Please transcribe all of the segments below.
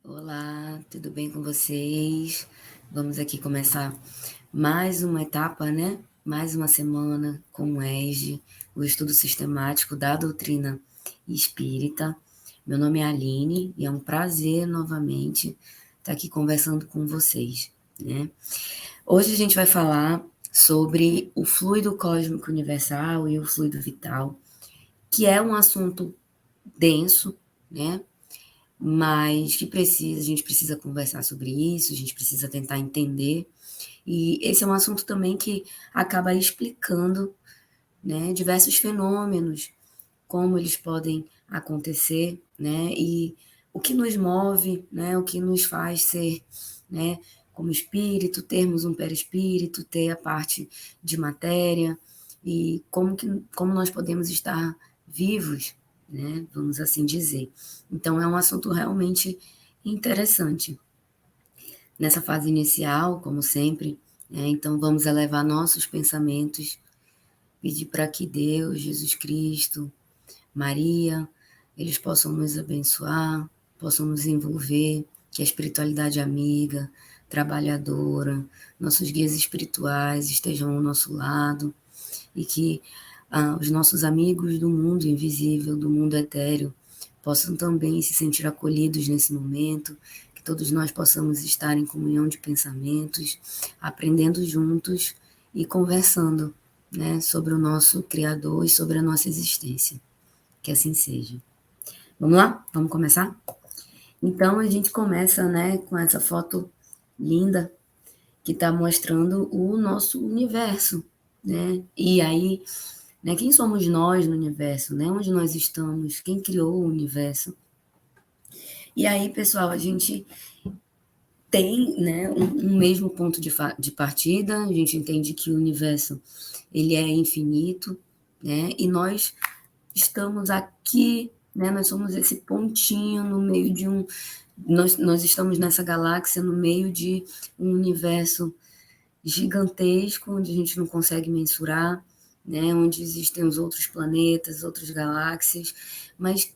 Olá, tudo bem com vocês? Vamos aqui começar mais uma etapa, né? Mais uma semana com o ESG, o estudo sistemático da doutrina espírita. Meu nome é Aline e é um prazer novamente estar aqui conversando com vocês, né? Hoje a gente vai falar sobre o fluido cósmico universal e o fluido vital, que é um assunto denso, né? Mas que a gente precisa conversar sobre isso, a gente precisa tentar entender. E esse é um assunto também que acaba explicando, né, diversos fenômenos, como eles podem acontecer, né, e o que nos move, né, o que nos faz ser, né, como espírito, termos um perispírito, ter a parte de matéria, e como nós podemos estar vivos, né, vamos assim dizer. Então, é um assunto realmente interessante. Nessa fase inicial, como sempre, né, então vamos elevar nossos pensamentos, pedir para que Deus, Jesus Cristo, Maria, eles possam nos abençoar, possam nos envolver, que a espiritualidade amiga, trabalhadora, nossos guias espirituais estejam ao nosso lado e que os nossos amigos do mundo invisível, do mundo etéreo, possam também se sentir acolhidos nesse momento, que todos nós possamos estar em comunhão de pensamentos, aprendendo juntos e conversando, né, sobre o nosso Criador e sobre a nossa existência. Que assim seja. Vamos lá? Vamos começar? Então a gente começa, né, com essa foto linda que está mostrando o nosso universo, né? E aí, né, quem somos nós no universo, né? Onde nós estamos? Quem criou o universo? E aí, pessoal, a gente tem, né, um mesmo ponto de partida. A gente entende que o universo ele é infinito, né? E nós estamos aqui, né? Nós somos esse pontinho no meio de um. Nós estamos nessa galáxia no meio de um universo gigantesco, onde a gente não consegue mensurar, né? Onde existem os outros planetas, outras galáxias, mas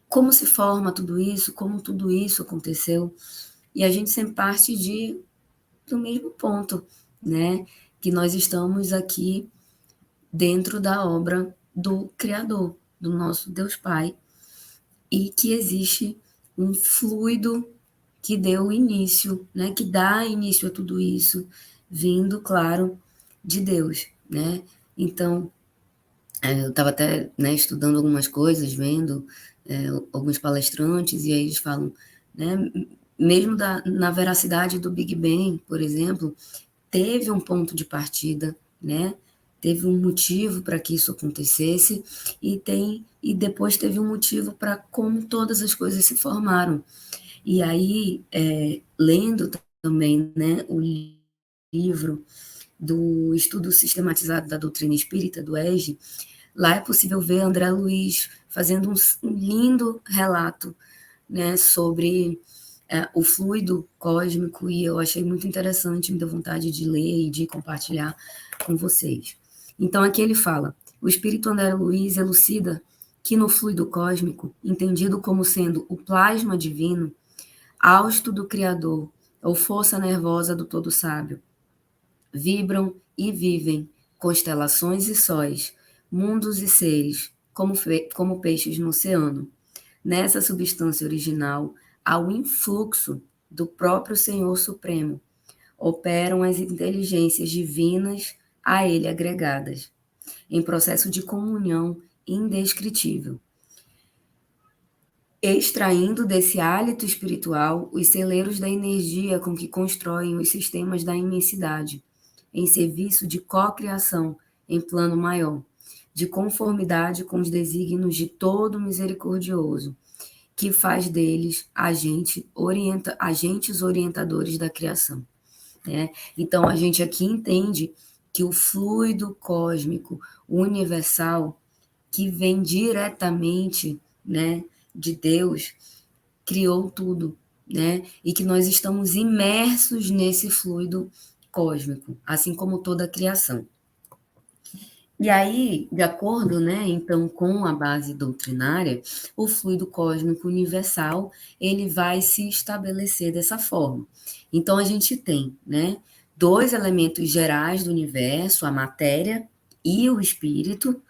como se forma tudo isso? Como tudo isso aconteceu? E a gente sempre parte do mesmo ponto, né? Que nós estamos aqui dentro da obra do Criador, do nosso Deus Pai, e que existe um fluido que deu início, né, que dá início a tudo isso, vindo, claro, de Deus, né? Então, eu estava até, né, estudando algumas coisas, vendo alguns palestrantes, e aí eles falam, né, mesmo na veracidade do Big Bang, por exemplo, teve um ponto de partida, né? Teve um motivo para que isso acontecesse e depois teve um motivo para como todas as coisas se formaram. E aí, lendo também, né, o livro do Estudo Sistematizado da Doutrina Espírita, do ESG, lá é possível ver André Luiz fazendo um lindo relato, né, sobre o fluido cósmico, e eu achei muito interessante, me deu vontade de ler e de compartilhar com vocês. Então, aqui ele fala: o espírito André Luiz elucida que no fluido cósmico, entendido como sendo o plasma divino, hausto do Criador, ou força nervosa do Todo Sábio, vibram e vivem constelações e sóis, mundos e seres, como peixes no oceano. Nessa substância original, há o influxo do próprio Senhor Supremo. Operam as inteligências divinas a ele agregadas, em processo de comunhão indescritível, extraindo desse hálito espiritual os celeiros da energia com que constroem os sistemas da imensidade, em serviço de cocriação em plano maior, de conformidade com os desígnios de todo misericordioso, que faz deles agentes orientadores da criação. Né? Então, a gente aqui entende que o fluido cósmico universal, que vem diretamente, né, de Deus, criou tudo, né? E que nós estamos imersos nesse fluido cósmico, assim como toda a criação. E aí, de acordo, né, então, com a base doutrinária, o fluido cósmico universal, ele vai se estabelecer dessa forma. Então, a gente tem, né, dois elementos gerais do universo, a matéria e o espírito,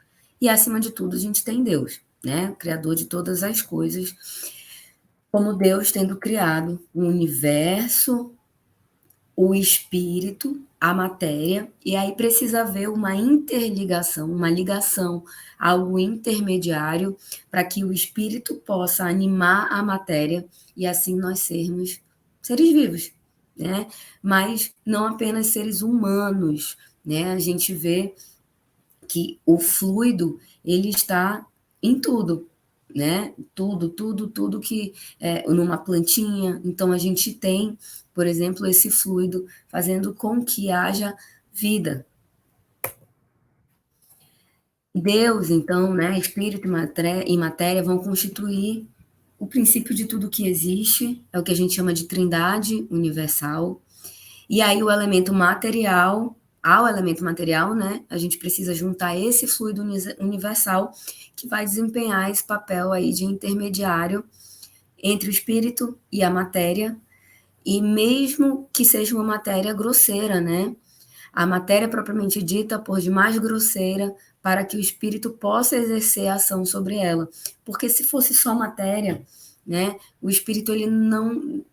e acima de tudo, a gente tem Deus, né, o criador de todas as coisas, como Deus tendo criado o universo, o espírito, a matéria, e aí precisa haver uma interligação, uma ligação, algo intermediário, para que o espírito possa animar a matéria e assim nós sermos seres vivos, né? Mas não apenas seres humanos, né? A gente vê que o fluido ele está em tudo, né? Tudo que numa plantinha. Então a gente tem, por exemplo, esse fluido fazendo com que haja vida. Deus, então, né? Espírito e matéria vão constituir o princípio de tudo que existe, é o que a gente chama de trindade universal. E aí o elemento material, ao elemento material, né, a gente precisa juntar esse fluido universal que vai desempenhar esse papel aí de intermediário entre o espírito e a matéria, e mesmo que seja uma matéria grosseira, né? A matéria propriamente dita, por demais grosseira, para que o espírito possa exercer a ação sobre ela. Porque se fosse só matéria, né, o espírito ele não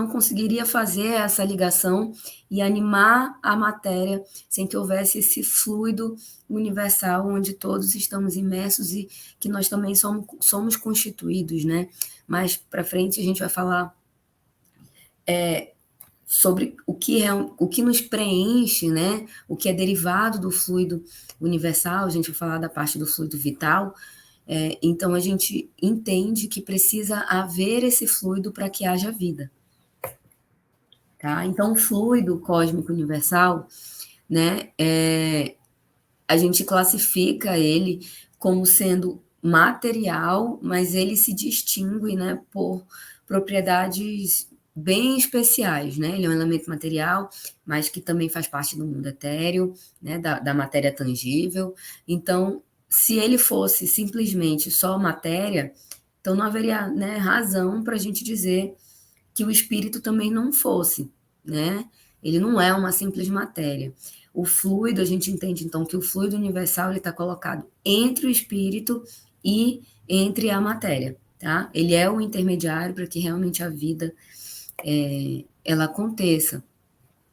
conseguiria fazer essa ligação e animar a matéria sem que houvesse esse fluido universal onde todos estamos imersos e que nós também somos constituídos, né? Mais para frente a gente vai falar sobre o que nos preenche, né? O que é derivado do fluido universal, a gente vai falar da parte do fluido vital. Então a gente entende que precisa haver esse fluido para que haja vida. Tá? Então, o fluido cósmico universal, né, a gente classifica ele como sendo material, mas ele se distingue, né, por propriedades bem especiais, né? Ele é um elemento material, mas que também faz parte do mundo etéreo, né, da matéria tangível. Então, se ele fosse simplesmente só matéria, então não haveria, né, razão para a gente dizer que o espírito também não fosse, né? Ele não é uma simples matéria. O fluido, a gente entende então que o fluido universal ele está colocado entre o espírito e entre a matéria, tá? Ele é o intermediário para que realmente a vida ela aconteça.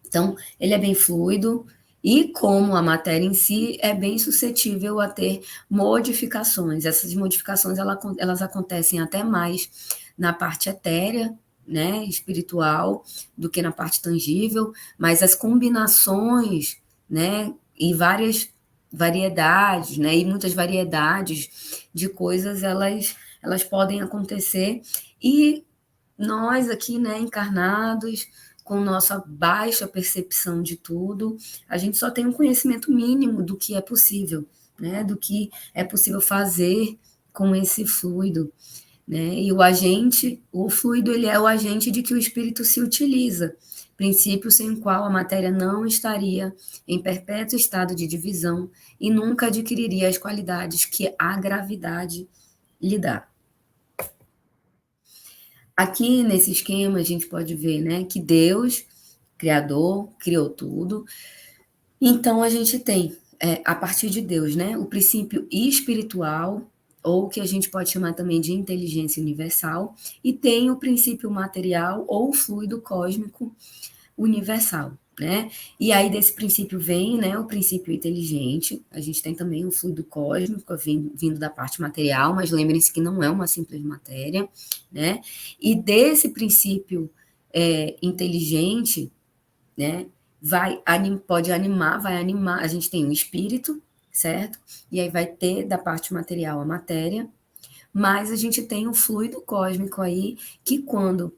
Então, ele é bem fluido e como a matéria em si é bem suscetível a ter modificações. Essas modificações elas acontecem até mais na parte etérea, né, espiritual, do que na parte tangível, mas as combinações, né, e várias variedades, né, e muitas variedades de coisas elas podem acontecer e nós aqui, né, encarnados, com nossa baixa percepção de tudo, a gente só tem um conhecimento mínimo do que é possível, né, do que é possível fazer com esse fluido, né? E o fluido, ele é o agente de que o espírito se utiliza, princípio sem o qual a matéria não estaria em perpétuo estado de divisão e nunca adquiriria as qualidades que a gravidade lhe dá. Aqui nesse esquema a gente pode ver, né, que Deus, Criador, criou tudo. Então a gente tem, a partir de Deus, né, o princípio espiritual, ou que a gente pode chamar também de inteligência universal, e tem o princípio material ou fluido cósmico universal, né? E aí desse princípio vem, né, o princípio inteligente. A gente tem também o fluido cósmico vindo da parte material, mas lembrem-se que não é uma simples matéria, né? E desse princípio inteligente, né, pode animar, vai animar. A gente tem o espírito, certo? E aí vai ter da parte material a matéria, mas a gente tem o fluido cósmico aí que quando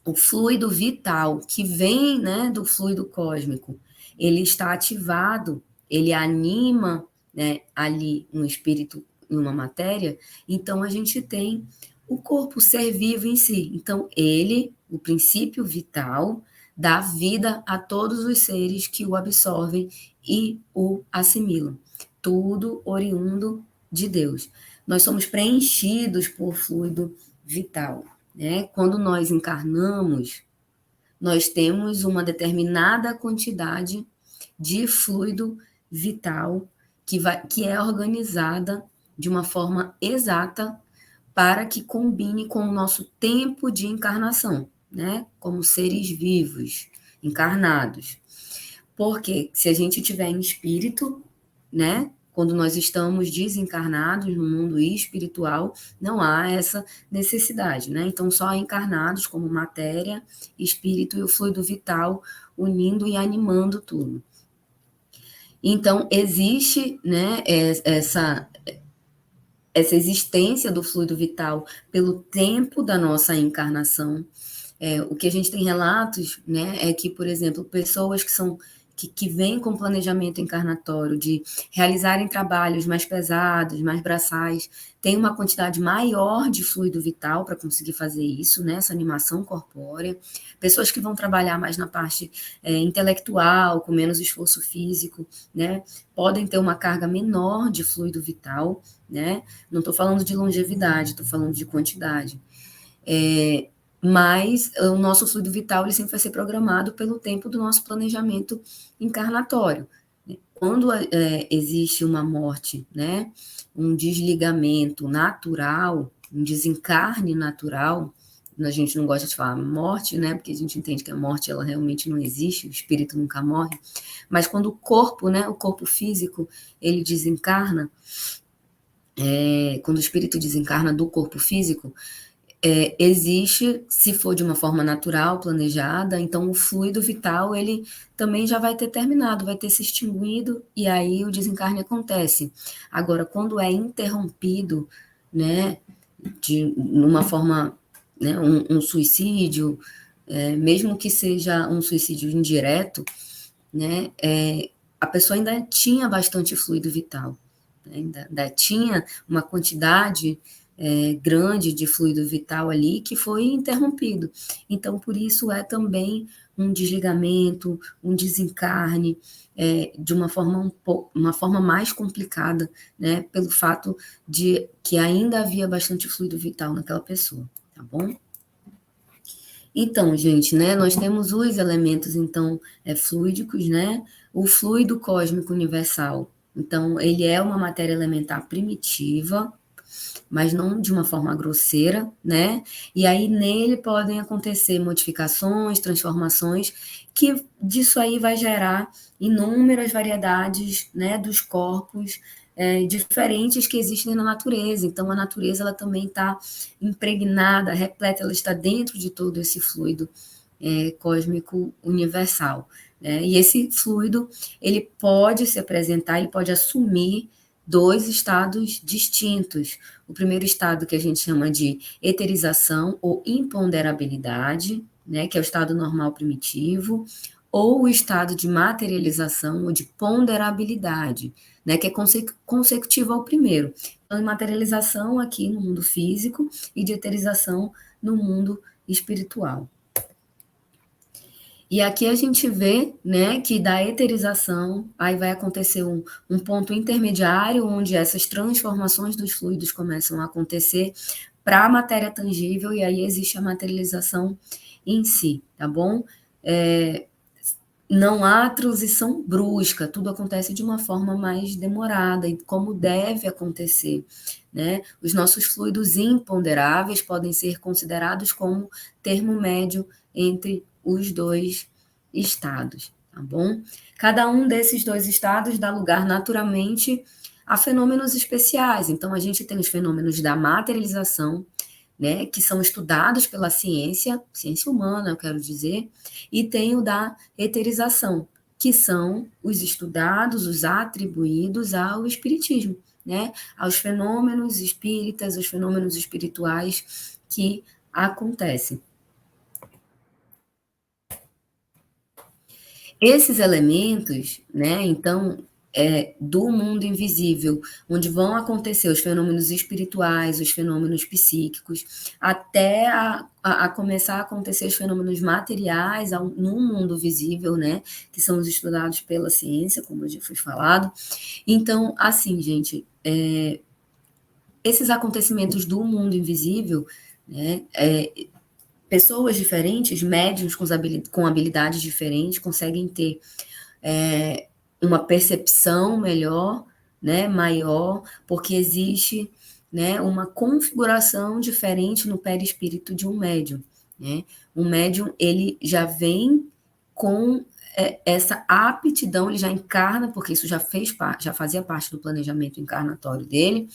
o fluido vital que vem, né, do fluido cósmico, ele está ativado, ele anima, né, ali um espírito em uma matéria, então a gente tem o corpo, o ser vivo em si. Então ele, o princípio vital, dá vida a todos os seres que o absorvem e o assimilam. Tudo oriundo de Deus. Nós somos preenchidos por fluido vital, né? Quando nós encarnamos, nós temos uma determinada quantidade de fluido vital que é organizada de uma forma exata para que combine com o nosso tempo de encarnação, né? Como seres vivos, encarnados. Porque se a gente tiver em espírito, né? Quando nós estamos desencarnados no mundo espiritual, não há essa necessidade, né? Então, só encarnados como matéria, espírito e o fluido vital unindo e animando tudo. Então, existe, né, essa existência do fluido vital pelo tempo da nossa encarnação. O que a gente tem relatos, né, é que, por exemplo, pessoas que vêm com planejamento encarnatório de realizarem trabalhos mais pesados, mais braçais, têm uma quantidade maior de fluido vital para conseguir fazer isso, né, essa animação corpórea. Pessoas que vão trabalhar mais na parte intelectual, com menos esforço físico, né, podem ter uma carga menor de fluido vital, né? Não estou falando de longevidade, estou falando de quantidade. Mas o nosso fluido vital ele sempre vai ser programado pelo tempo do nosso planejamento encarnatório. Quando existe uma morte, né, um desligamento natural, um desencarne natural, a gente não gosta de falar morte, né, porque a gente entende que a morte ela realmente não existe, o espírito nunca morre, mas quando o corpo, né, o corpo físico, ele desencarna, quando o espírito desencarna do corpo físico, existe, se for de uma forma natural, planejada, então o fluido vital, ele também já vai ter terminado, vai ter se extinguido, e aí o desencarne acontece. Agora, quando é interrompido, né, numa forma, né, um suicídio, mesmo que seja um suicídio indireto, né, a pessoa ainda tinha bastante fluido vital, né, ainda tinha uma quantidade grande de fluido vital ali que foi interrompido. Então, por isso é também um desligamento, um desencarne, de uma forma mais complicada, né, pelo fato de que ainda havia bastante fluido vital naquela pessoa, tá bom? Então, gente, né, nós temos os elementos, então, fluídicos, né, o fluido cósmico universal. Então, ele é uma matéria elementar primitiva, mas não de uma forma grosseira, né? E aí nele podem acontecer modificações, transformações, que disso aí vai gerar inúmeras variedades, né, dos corpos diferentes que existem na natureza. Então a natureza ela também está impregnada, repleta, ela está dentro de todo esse fluido cósmico universal. Né? E esse fluido ele pode se apresentar, ele pode assumir dois estados distintos. O primeiro estado que a gente chama de eterização ou imponderabilidade, né, que é o estado normal primitivo, ou o estado de materialização ou de ponderabilidade, né, que é consecutivo ao primeiro. Então, de materialização aqui no mundo físico e de eterização no mundo espiritual. E aqui a gente vê, né, que da eterização, aí vai acontecer um ponto intermediário, onde essas transformações dos fluidos começam a acontecer para a matéria tangível, e aí existe a materialização em si, tá bom? Não há transição brusca, tudo acontece de uma forma mais demorada, e como deve acontecer, né? Os nossos fluidos imponderáveis podem ser considerados como termo médio entre os dois estados, tá bom? Cada um desses dois estados dá lugar naturalmente a fenômenos especiais. Então, a gente tem os fenômenos da materialização, né, que são estudados pela ciência humana, eu quero dizer, e tem o da eterização, que são os estudados, os atribuídos ao espiritismo, né, aos fenômenos espíritas, os fenômenos espirituais que acontecem. Esses elementos, né, então, do mundo invisível, onde vão acontecer os fenômenos espirituais, os fenômenos psíquicos, até a começar a acontecer os fenômenos materiais no mundo visível, né, que são os estudados pela ciência, como já foi falado. Então, assim, gente, esses acontecimentos do mundo invisível, né, pessoas diferentes, médiuns com habilidades diferentes, conseguem ter uma percepção melhor, né, maior, porque existe, né, uma configuração diferente no perispírito de um médium, né? Um médium, ele já vem com essa aptidão, ele já encarna, porque isso já fazia parte do planejamento encarnatório dele.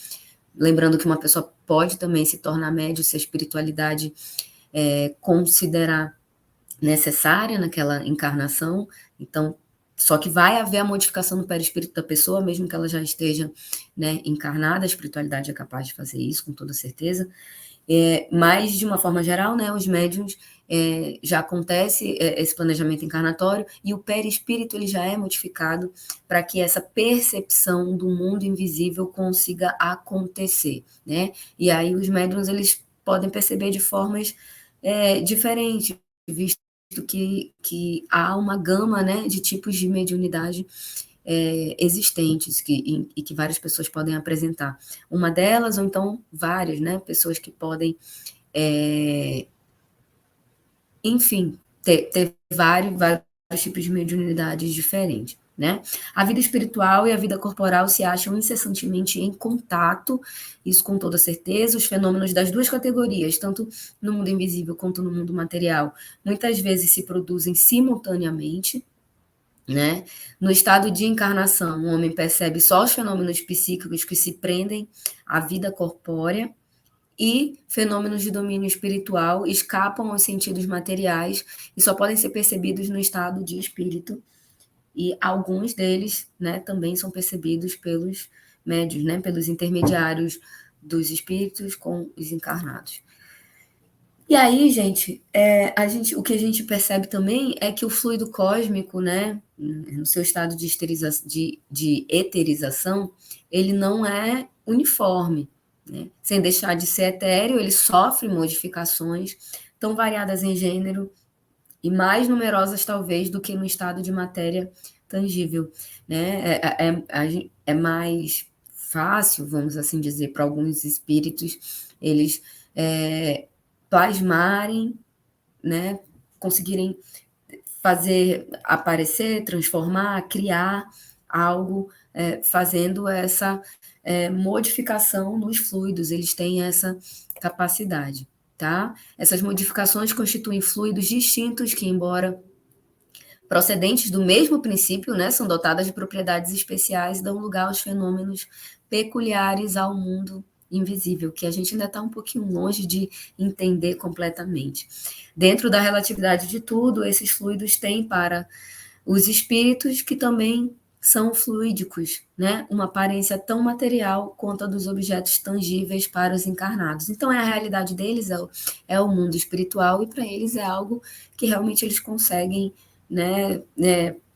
Lembrando que uma pessoa pode também se tornar médium se a espiritualidade considerar necessária naquela encarnação. Então, só que vai haver a modificação no perispírito da pessoa, mesmo que ela já esteja, né, encarnada, a espiritualidade é capaz de fazer isso, com toda certeza. Mas, de uma forma geral, né, os médiuns, já acontece esse planejamento encarnatório e o perispírito ele já é modificado para que essa percepção do mundo invisível consiga acontecer, né? E aí os médiuns eles podem perceber de formas diferentes, visto que há uma gama, né, de tipos de mediunidade existentes e que várias pessoas podem apresentar. Uma delas, ou então várias, né, pessoas que podem, enfim, ter vários tipos de mediunidades diferentes. Né? A vida espiritual e a vida corporal se acham incessantemente em contato, isso com toda certeza. Os fenômenos das duas categorias, tanto no mundo invisível quanto no mundo material, muitas vezes se produzem simultaneamente. Né? No estado de encarnação, o homem percebe só os fenômenos psíquicos que se prendem à vida corpórea, e fenômenos de domínio espiritual escapam aos sentidos materiais e só podem ser percebidos no estado de espírito. E alguns deles, né, também são percebidos pelos médios, né, pelos intermediários dos espíritos com os encarnados. E aí, gente, o que a gente percebe também é que o fluido cósmico, né, no seu estado de eterização, ele não é uniforme, né? Sem deixar de ser etéreo, ele sofre modificações tão variadas em gênero e mais numerosas, talvez, do que no estado de matéria tangível, né? É mais fácil, vamos assim dizer, para alguns espíritos, eles plasmarem, né, conseguirem fazer aparecer, transformar, criar algo, fazendo essa modificação nos fluidos, eles têm essa capacidade, tá? Essas modificações constituem fluidos distintos que, embora procedentes do mesmo princípio, né, são dotadas de propriedades especiais e dão lugar aos fenômenos peculiares ao mundo invisível, que a gente ainda está um pouquinho longe de entender completamente. Dentro da relatividade de tudo, esses fluidos têm para os espíritos que também são fluídicos, né? Uma aparência tão material quanto a dos objetos tangíveis para os encarnados. Então, a realidade deles é o mundo espiritual e para eles é algo que realmente eles conseguem, né,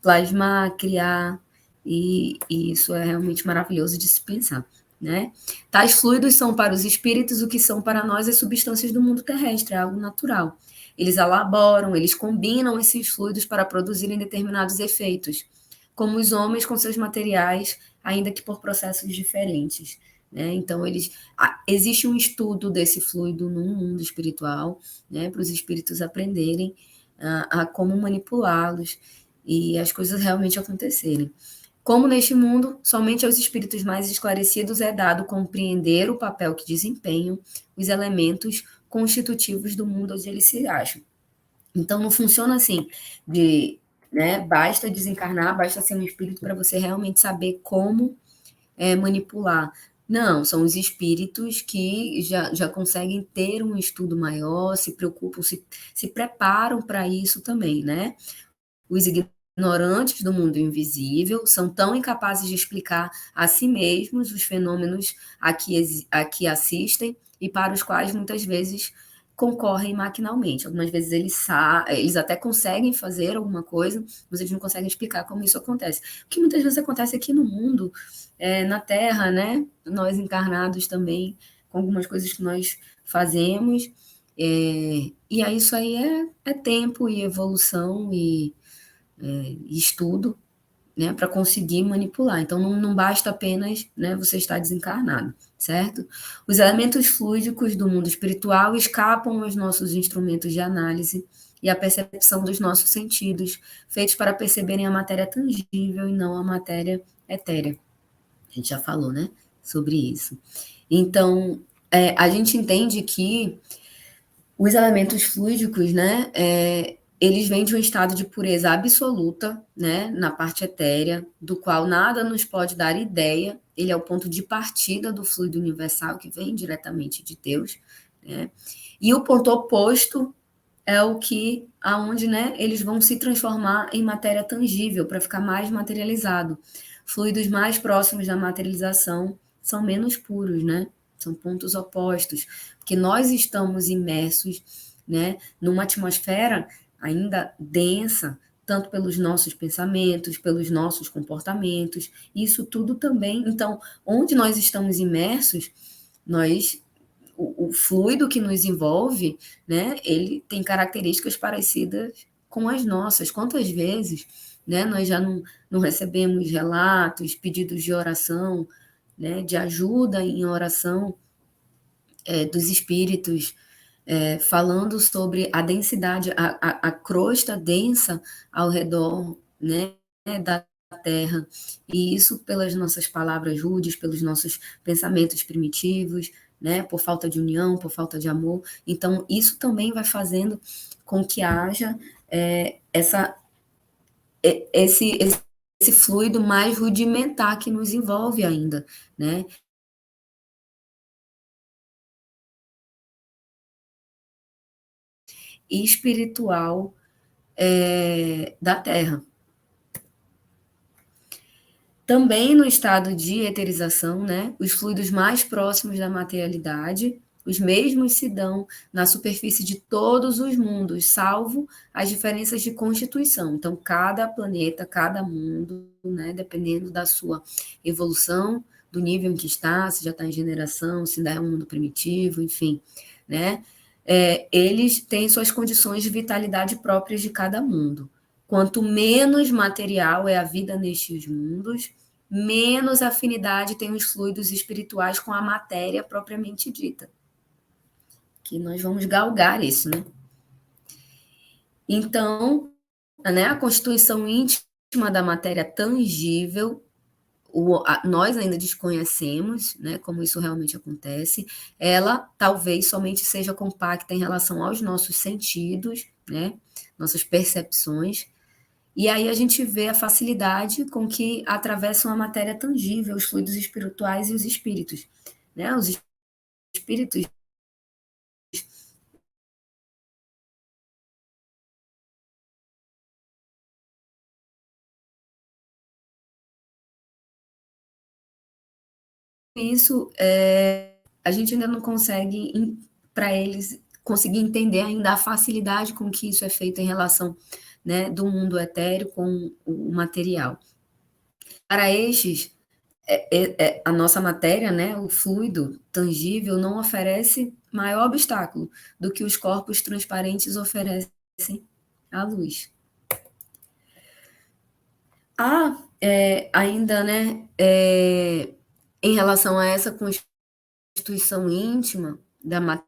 plasmar, criar, e isso é realmente maravilhoso de se pensar. Né? Tais fluidos são para os espíritos o que são para nós as substâncias do mundo terrestre, é algo natural. Eles elaboram, eles combinam esses fluidos para produzirem determinados efeitos, como os homens com seus materiais, ainda que por processos diferentes. Né? Então, existe um estudo desse fluido no mundo espiritual, né, para os espíritos aprenderem a como manipulá-los e as coisas realmente acontecerem. Como neste mundo, somente aos espíritos mais esclarecidos é dado compreender o papel que desempenham os elementos constitutivos do mundo onde eles se acham. Então, não funciona assim, né, basta desencarnar, basta ser um espírito para você realmente saber como manipular. Não, são os espíritos que já conseguem ter um estudo maior, se preocupam, se preparam para isso também, né? Os ignorantes do mundo invisível são tão incapazes de explicar a si mesmos os fenômenos a que assistem e para os quais muitas vezes concorrem maquinalmente. Algumas vezes eles até conseguem fazer alguma coisa, mas eles não conseguem explicar como isso acontece. O que muitas vezes acontece aqui no mundo, na Terra, né? Nós encarnados também, com algumas coisas que nós fazemos. E aí isso aí é tempo e evolução e estudo, né, para conseguir manipular. Então, não basta apenas, né, você estar desencarnado, certo? Os elementos fluídicos do mundo espiritual escapam aos nossos instrumentos de análise e à percepção dos nossos sentidos, feitos para perceberem a matéria tangível e não a matéria etérea. A gente já falou, né, sobre isso. Então, a gente entende que os elementos fluídicos, né, eles vêm de um estado de pureza absoluta, né, na parte etérea, do qual nada nos pode dar ideia. Ele é o ponto de partida do fluido universal, que vem diretamente de Deus, né? E o ponto oposto é o que, aonde, né, eles vão se transformar em matéria tangível, para ficar mais materializado. Fluidos mais próximos da materialização são menos puros, né? São pontos opostos, porque nós estamos imersos, né, numa atmosfera ainda densa, tanto pelos nossos pensamentos, pelos nossos comportamentos, isso tudo também. Então, onde nós estamos imersos, nós o fluido que nos envolve, né, ele tem características parecidas com as nossas. Quantas vezes, né, nós já não recebemos relatos, pedidos de oração, né, de ajuda em oração dos espíritos, falando sobre a densidade, a crosta densa ao redor, né, da Terra, e isso pelas nossas palavras rudes, pelos nossos pensamentos primitivos, né, por falta de união, por falta de amor. Então, isso também vai fazendo com que haja esse fluido mais rudimentar que nos envolve ainda, né? E espiritual da Terra. Também no estado de eterização, né, os fluidos mais próximos da materialidade, os mesmos se dão na superfície de todos os mundos, salvo as diferenças de constituição. Então, cada planeta, cada mundo, né, dependendo da sua evolução, do nível em que está, se já está em generação, se ainda é um mundo primitivo, enfim, né, eles têm suas condições de vitalidade próprias de cada mundo. Quanto menos material é a vida nestes mundos, menos afinidade tem os fluidos espirituais com a matéria propriamente dita. Que nós vamos galgar isso, né? Então, né, a constituição íntima da matéria tangível, nós ainda desconhecemos, né, como isso realmente acontece. Ela talvez somente seja compacta em relação aos nossos sentidos, né, nossas percepções. E aí a gente vê a facilidade com que atravessam a matéria tangível, os fluidos espirituais e os espíritos. Né? Os espíritos isso a gente ainda não consegue, para eles, conseguir entender ainda a facilidade com que isso é feito em relação, né, do mundo etéreo com o material. Para estes, a nossa matéria, né, o fluido tangível, não oferece maior obstáculo do que os corpos transparentes oferecem à luz. Ainda, né, em relação a essa constituição íntima da matéria,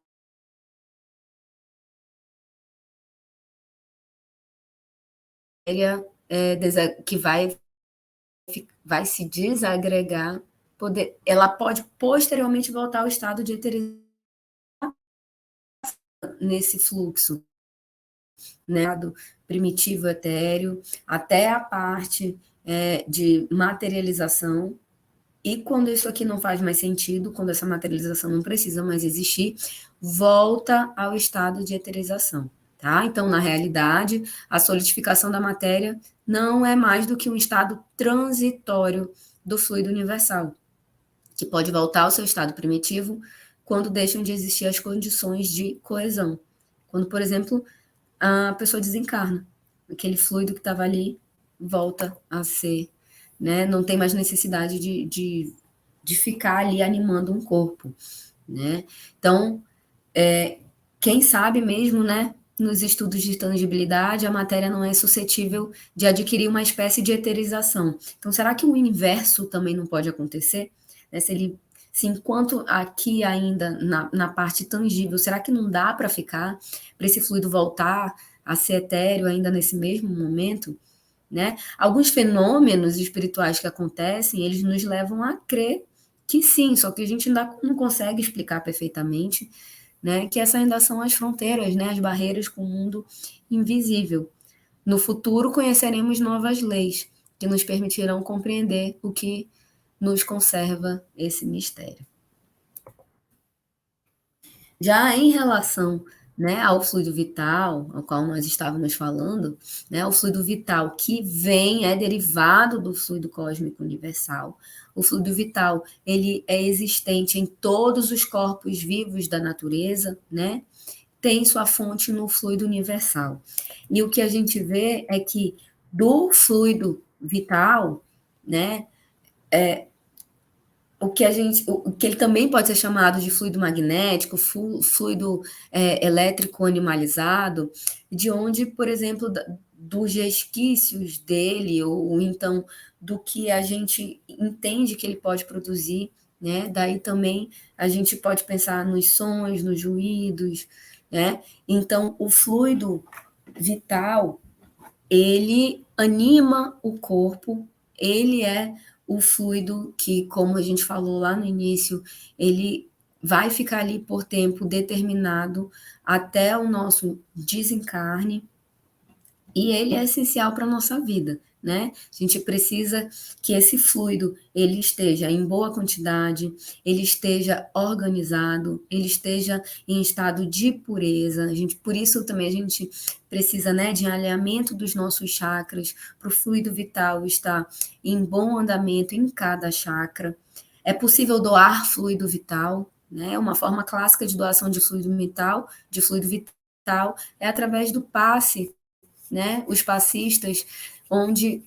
que vai se desagregar, ela pode posteriormente voltar ao estado de eterização nesse fluxo, né, do primitivo etéreo, até a parte de materialização. E quando isso aqui não faz mais sentido, quando essa materialização não precisa mais existir, volta ao estado de eterização. Tá? Então, na realidade, a solidificação da matéria não é mais do que um estado transitório do fluido universal, que pode voltar ao seu estado primitivo quando deixam de existir as condições de coesão. Quando, por exemplo, a pessoa desencarna, aquele fluido que estava ali volta a ser, né? Não tem mais necessidade de ficar ali animando um corpo, né? Então, quem sabe mesmo, né? Nos estudos de tangibilidade, a matéria não é suscetível de adquirir uma espécie de eterização. Então, será que o inverso também não pode acontecer? Né? Se enquanto aqui ainda na parte tangível, será que não dá para ficar, para esse fluido voltar a ser etéreo ainda nesse mesmo momento? Né? Alguns fenômenos espirituais que acontecem, eles nos levam a crer que sim, só que a gente ainda não consegue explicar perfeitamente, né? Que essas ainda são as fronteiras, né? As barreiras com o mundo invisível. No futuro, conheceremos novas leis que nos permitirão compreender o que nos conserva esse mistério. Já em relação, né, ao fluido vital, ao qual nós estávamos falando, né, o fluido vital que vem, é derivado do fluido cósmico universal. O fluido vital, ele é existente em todos os corpos vivos da natureza, né? Tem sua fonte no fluido universal. E o que a gente vê é que do fluido vital, né, o que ele também pode ser chamado de fluido magnético, fluido elétrico animalizado, de onde, por exemplo, dos resquícios dele, ou então do que a gente entende que ele pode produzir, né? Daí também a gente pode pensar nos sons, nos ruídos, né? Então, o fluido vital, ele anima o corpo, ele é o fluido que, como a gente falou lá no início, ele vai ficar ali por tempo determinado até o nosso desencarne, e ele é essencial para a nossa vida, né? A gente precisa que esse fluido ele esteja em boa quantidade, ele esteja organizado, ele esteja em estado de pureza. Por isso também a gente precisa, né, de alinhamento dos nossos chakras para o fluido vital estar em bom andamento em cada chakra. É possível doar fluido vital, né? Uma forma clássica de doação de fluido vital é através do passe, né? Os passistas, onde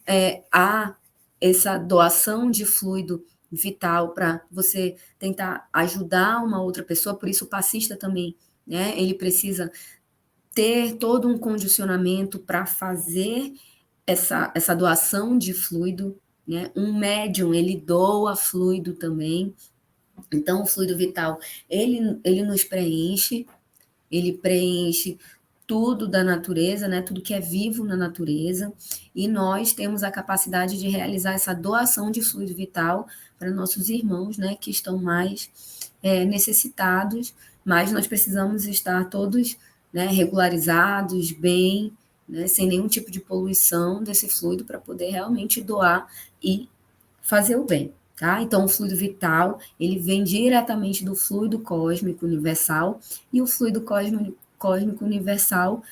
há essa doação de fluido vital para você tentar ajudar uma outra pessoa, por isso o passista também, né? Ele precisa ter todo um condicionamento para fazer essa doação de fluido, né? Um médium, ele doa fluido também. Então, o fluido vital, ele nos preenche, ele preenche tudo da natureza, né? Tudo que é vivo na natureza, e nós temos a capacidade de realizar essa doação de fluido vital para nossos irmãos, né? Que estão mais necessitados, mas nós precisamos estar todos, né, regularizados, bem, né, sem nenhum tipo de poluição desse fluido para poder realmente doar e fazer o bem. Tá? Então, o fluido vital, ele vem diretamente do fluido cósmico universal, e o fluido cósmico universal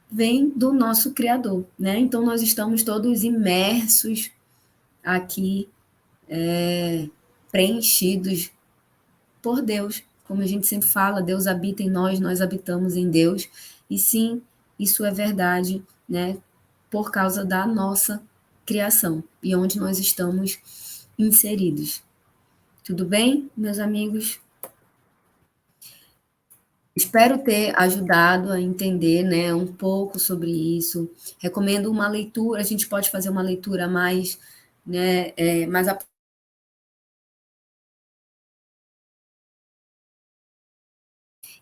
vem do nosso Criador, né? Então, nós estamos todos imersos aqui, preenchidos por Deus. Como a gente sempre fala, Deus habita em nós, nós habitamos em Deus. E sim, isso é verdade, né? Por causa da nossa criação e onde nós estamos inseridos. Tudo bem, meus amigos? Espero ter ajudado a entender, né, um pouco sobre isso. Recomendo uma leitura, a gente pode fazer uma leitura mais, né, mais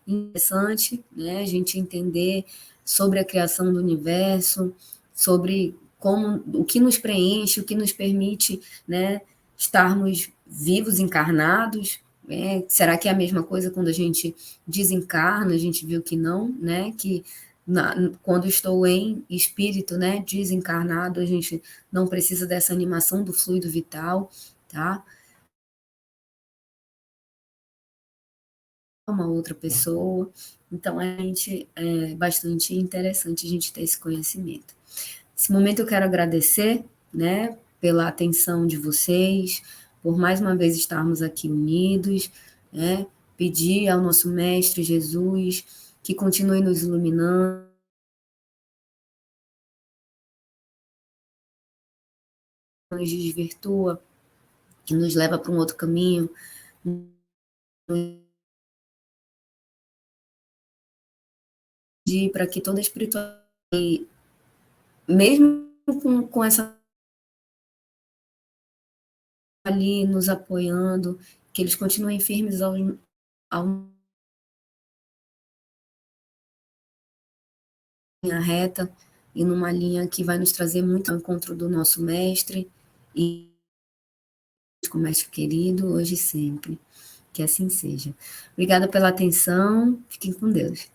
interessante, né, a gente entender sobre a criação do universo, sobre como o que nos preenche, o que nos permite, né, estarmos vivos, encarnados. Será que é a mesma coisa quando a gente desencarna? A gente viu que não, né? Que quando estou em espírito, né, desencarnado, a gente não precisa dessa animação do fluido vital, tá? Uma outra pessoa. Então, é bastante interessante a gente ter esse conhecimento. Nesse momento eu quero agradecer, né, pela atenção de vocês, por mais uma vez estarmos aqui unidos, né? Pedir ao nosso Mestre Jesus que continue nos iluminando, nos desvirtua, que nos leva para um outro caminho, para que toda a espiritualidade, mesmo com essa ali nos apoiando, que eles continuem firmes ao linha reta e numa linha que vai nos trazer muito ao encontro do nosso mestre e com o mestre querido, hoje e sempre. Que assim seja. Obrigada pela atenção. Fiquem com Deus.